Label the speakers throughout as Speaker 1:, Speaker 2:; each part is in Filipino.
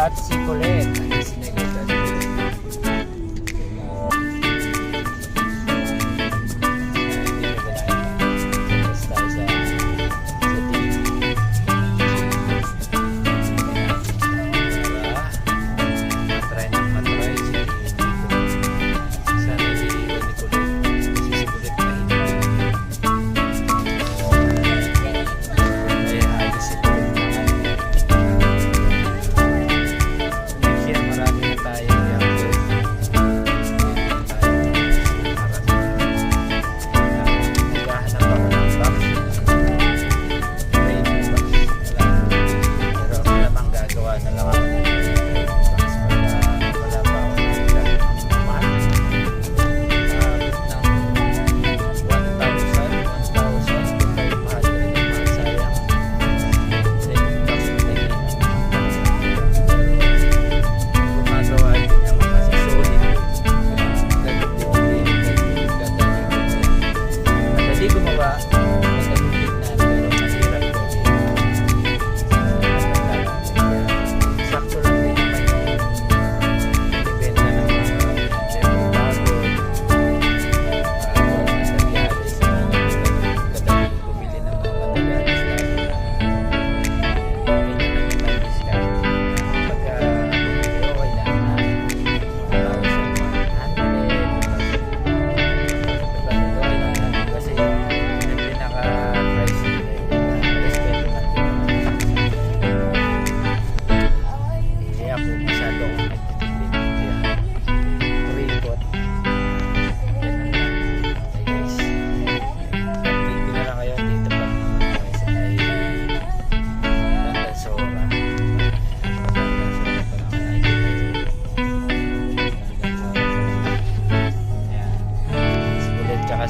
Speaker 1: at si Colette. Ayan si Negro at si Colette.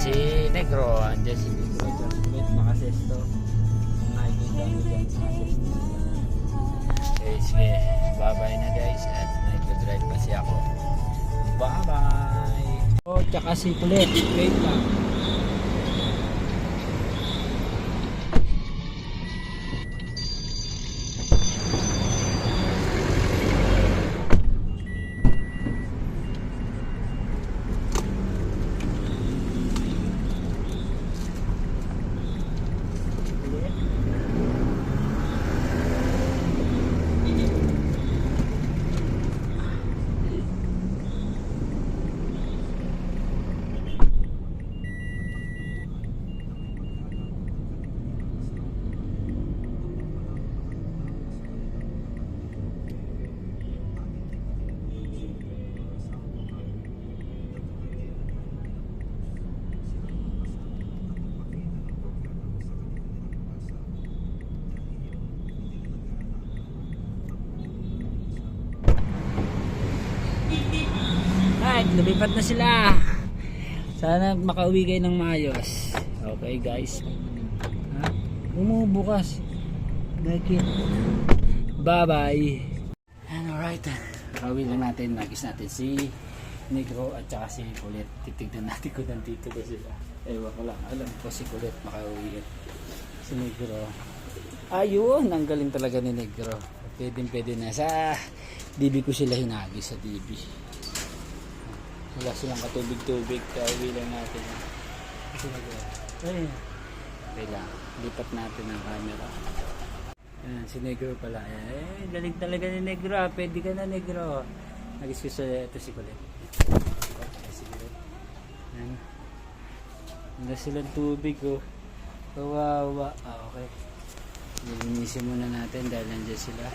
Speaker 1: Si Negro, andyan si Negro dyan sa may makasesto. Kung nakikita mo dyan sa makasesto. Okay, sige, bye bye na guys, at nag-drive pa si ako. Bye bye. Oh, tsaka si Colette, wait lang. Lumipat na sila. Sana makauwi kayo ng maayos. Okay guys, bumubukas. Bye bye. And alright, makauwi lang natin. Nagis natin si Negro at saka si Colette. Titignan natin kung nandito ba sila. Ewan ko lang, alam ko si Colette makauwi. Si Negro, ayun, ang galing talaga ni Negro. Pwede na sa DB ko sila hinagi sa DB. Wala silang katubig-tubig, kauwi lang natin. Ayun. Okay lang, lipat natin ang camera. Ayan, si Negro pala. Ayan, galing talaga ni Negro. Pwede ka na, Negro. Nag-excuse ito si Colette. Si Colette. Ayan. Wala silang tubig, oh. Kawawa. Okay. Lilinisin muna natin dahil nandiyan sila.